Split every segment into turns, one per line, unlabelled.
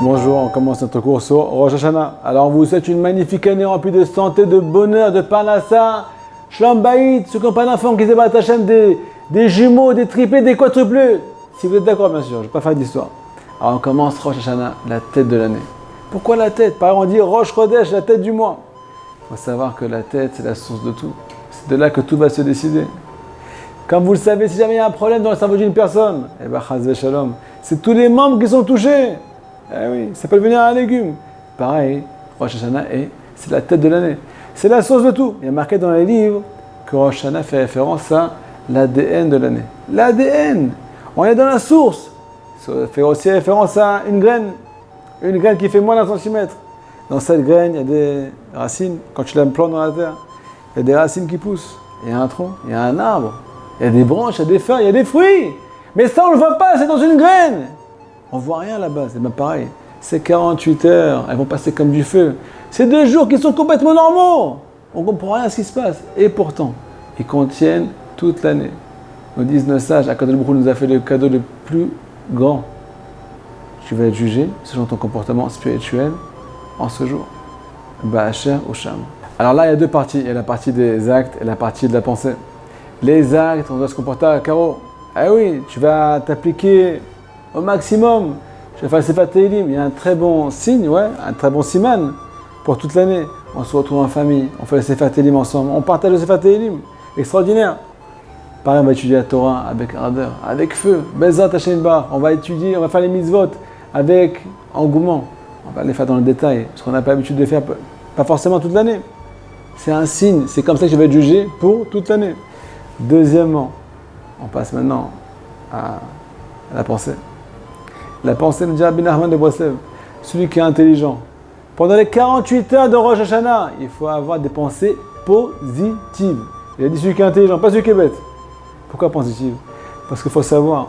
Bonjour, on commence notre cours sur Rosh Hashanah. Alors on vous souhaite une magnifique année remplie de santé, de bonheur, de parnassa, shalom bayit, ceux qui n'ont pas d'enfants, qui débattent Hachem, des jumeaux, des triplés, des quadruplés. Si vous êtes d'accord bien sûr, je ne vais pas faire d'histoire. Alors on commence Rosh Hashanah, la tête de l'année. Pourquoi la tête? Par exemple on dit Rosh Chodesh, la tête du mois. Il faut savoir que la tête c'est la source de tout. C'est de là que tout va se décider. Comme vous le savez, si jamais il y a un problème dans le cerveau d'une personne, eh bien chas v'shalom, c'est tous les membres qui sont touchés. Eh oui, ça peut devenir un légume. Pareil, Rosh Hashanah, c'est la tête de l'année. C'est la source de tout. Il y a marqué dans les livres que Rosh Hashanah fait référence à l'ADN de l'année. L'ADN, on est dans la source. Ça fait aussi référence à une graine qui fait moins d'un centimètre. Dans cette graine, il y a des racines. Quand tu la plantes dans la terre, il y a des racines qui poussent. Il y a un tronc, il y a un arbre, il y a des branches, il y a des feuilles, il y a des fruits. Mais ça, on ne le voit pas, c'est dans une graine. On ne voit rien là-bas, c'est bien pareil. C'est 48 heures, elles vont passer comme du feu. C'est 2 jours qui sont complètement normaux. On ne comprend rien à ce qui se passe. Et pourtant, ils contiennent toute l'année. Nous disent nos sages, Akadosh Baruch Hu nous a fait le cadeau le plus grand. Tu vas être jugé selon ton comportement spirituel en ce jour. Ba'asher ou Sham. Alors là, il y a 2 parties. Il y a la partie des actes et la partie de la pensée. Les actes, on doit se comporter à carreau. Ah oui, tu vas t'appliquer au maximum. Je vais faire le Sefer Tehillim. Il y a un très bon signe, un très bon siman pour toute l'année. On se retrouve en famille, on fait le Sefer Tehillim ensemble, on partage le Sefer Tehillim. Extraordinaire. Pareil, on va étudier la Torah avec ardeur, avec feu. Bezat Hashem Bar. On va étudier, on va faire les mitzvot avec engouement. On va les faire dans le détail, ce qu'on n'a pas l'habitude de faire, pas forcément toute l'année. C'est un signe, c'est comme ça que je vais être jugé pour toute l'année. Deuxièmement, on passe maintenant à la pensée. La pensée, nous dit Rabbi Nachman de Breslev, celui qui est intelligent. Pendant les 48 heures de Rosh Hashanah, il faut avoir des pensées positives. Il a dit celui qui est intelligent, pas celui qui est bête. Pourquoi positive? Parce qu'il faut savoir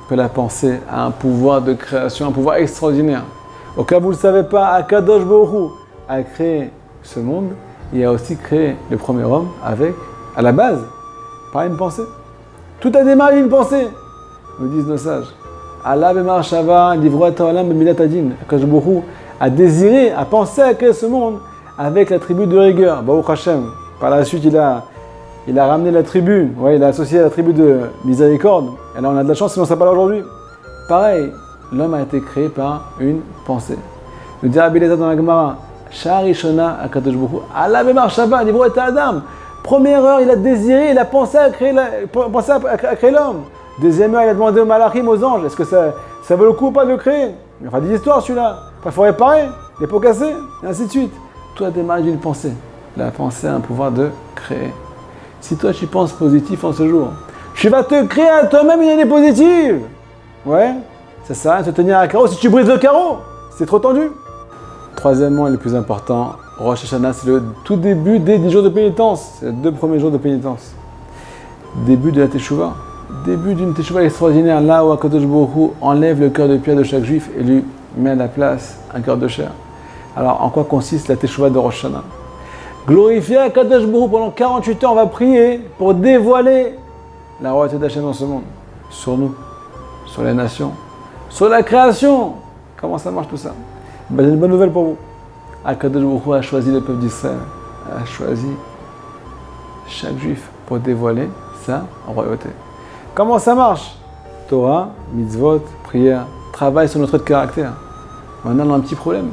que la pensée a un pouvoir de création, un pouvoir extraordinaire. Au cas où vous ne le savez pas, Akadosh Baruch Hu a créé ce monde. Il a aussi créé le premier homme avec, à la base, par une pensée. Tout a démarré d'une pensée, nous disent nos sages. Allah b'mar shava livroat ha'olam b'milat hadin. Akadosh Baruch Hu a désiré, a pensé à créer ce monde avec la tribu de rigueur, Baruch Hashem. Par la suite, il a ramené la tribu, il a associé à la tribu de miséricorde. Et là, on a de la chance, sinon ça ne serait pas là aujourd'hui. Pareil, l'homme a été créé par une pensée. Nous dit Rabbi Elazar dans la Gemara, Sha'arishona Akadosh Baruch Hu, Allah b'mar shava livroat ha'adam. Première heure, il a désiré, il a pensé à créer l'homme. Deuxième heure, il a demandé aux malachim, aux anges, est-ce que ça vaut le coup ou pas de le créer? Il va faire des histoires celui-là. Après, il faut réparer, les pots cassés, et ainsi de suite. Tout a démarré d'une pensée. La pensée a un pouvoir de créer. Si toi, tu penses positif en ce jour, tu vas te créer à toi-même une année positive. Ouais, ça sert à rien de se tenir à carreau si tu brises le carreau. C'est trop tendu. Troisièmement, et le plus important, Rosh Hashanah, c'est le tout début des 10 jours de pénitence. C'est les 2 premiers jours de pénitence. Début de la Teshuvah. Début d'une Teshuvah extraordinaire, là où Akadosh Baruch Hu enlève le cœur de pierre de chaque juif et lui met à la place un cœur de chair. Alors, en quoi consiste la Teshuvah de Rosh Hashanah? Glorifier Akadosh Baruch Hu pendant 48 heures, on va prier pour dévoiler la royauté d'Hachem dans ce monde. Sur nous, sur les nations, sur la création. Comment ça marche tout ça? J'ai une bonne nouvelle pour vous. Akadosh Baruch Hu a choisi le peuple d'Israël, a choisi chaque juif pour dévoiler sa royauté. Comment ça marche? Torah, mitzvot, prière, travail sur notre caractère. Maintenant, on a un petit problème.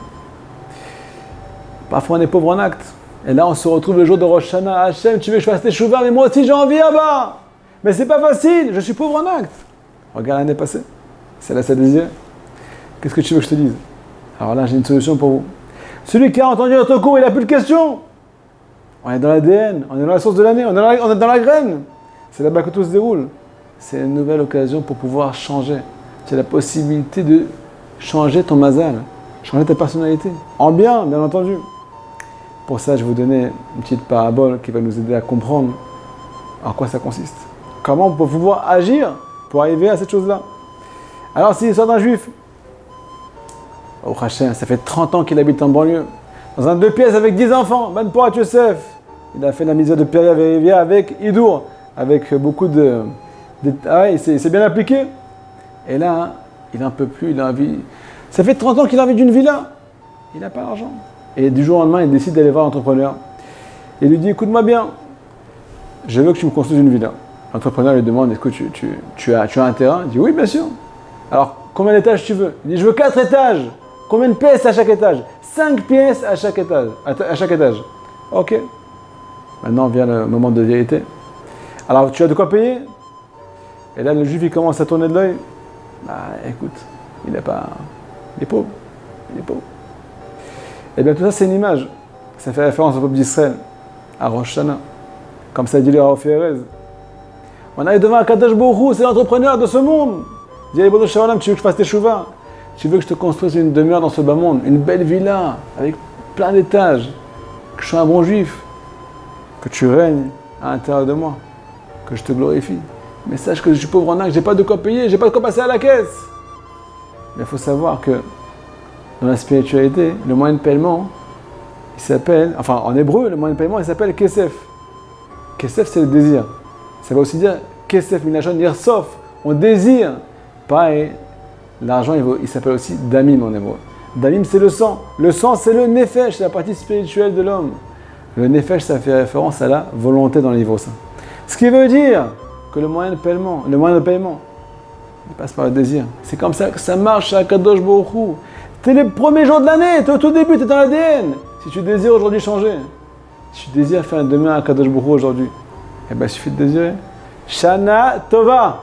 Parfois, on est pauvre en acte. Et là, on se retrouve le jour de Rosh Hashanah. Hachem, tu veux que je fasse tes chouvas, mais moi aussi j'ai envie là-bas. Mais c'est pas facile, je suis pauvre en acte. Regarde l'année passée. C'est là, ça désir. Qu'est-ce que tu veux que je te dise? Alors là, j'ai une solution pour vous. Celui qui a entendu notre cours, il n'a plus de questions. On est dans l'ADN, on est dans la source de l'année, on est dans la graine. C'est là-bas que tout se déroule. C'est une nouvelle occasion pour pouvoir changer. Tu as la possibilité de changer ton mazal, changer ta personnalité. En bien entendu. Pour ça, je vais vous donner une petite parabole qui va nous aider à comprendre en quoi ça consiste. Comment on peut pouvoir agir pour arriver à cette chose-là. Alors, c'est l'histoire d'un juif. Au Hachem, ça fait 30 ans qu'il habite en banlieue. Dans un 2 pièces avec 10 enfants. Ben Porat Yosef. Il a fait la misère de Péria avec Idour. Avec beaucoup il s'est bien appliqué. Et là, il n'en peut plus, il a envie Ça fait 30 ans qu'il a envie d'une villa. Il n'a pas l'argent. Et du jour au lendemain, il décide d'aller voir l'entrepreneur. Il lui dit, écoute-moi bien, je veux que tu me construises une villa. L'entrepreneur lui demande, est-ce que tu as un terrain? Il dit, oui, bien sûr. Alors, combien d'étages tu veux? Il dit, je veux 4 étages. Combien de pièces à chaque étage? 5 pièces à chaque étage. Ok. Maintenant vient le moment de vérité. Alors, tu as de quoi payer? Et là, le juif, il commence à tourner de l'œil. Bah, écoute, il est pauvre. Il est pauvre. Et bien, tout ça, c'est une image. Ça fait référence au peuple d'Israël, à Rosh Hashanah. Comme ça dit le Rav Erez. On arrive devant Akadosh Baruch Hu, c'est l'entrepreneur de ce monde. Il dit, Ribono Shel Olam, tu veux que je fasse tes chouvas? Tu veux que je te construise une demeure dans ce bas monde, une belle villa, avec plein d'étages, que je sois un bon juif, que tu règnes à l'intérieur de moi, que je te glorifie. Mais sache que je suis pauvre en âge, j'ai pas de quoi payer, j'ai pas de quoi passer à la caisse. Mais il faut savoir que dans la spiritualité, le moyen de paiement, il s'appelle, enfin en hébreu, le moyen de paiement, il s'appelle kesef. Kesef, c'est le désir. Ça va aussi dire kesef minachon yirsof, on désire. Pareil, l'argent, il s'appelle aussi damim en hébreu. Damim, c'est le sang. Le sang, c'est le nefesh, c'est la partie spirituelle de l'homme. Le nefesh, ça fait référence à la volonté dans le livre saint. Ce qui veut dire que le moyen de paiement, il passe par le désir. C'est comme ça que ça marche à Kadosh Baruch Hu. T'es les premiers jours de l'année, t'es au tout début, t'es dans l'ADN. Si tu désires aujourd'hui changer, si tu désires faire demain à Kadosh Baruch Hu aujourd'hui, eh bien, il suffit de désirer. Shana Tova.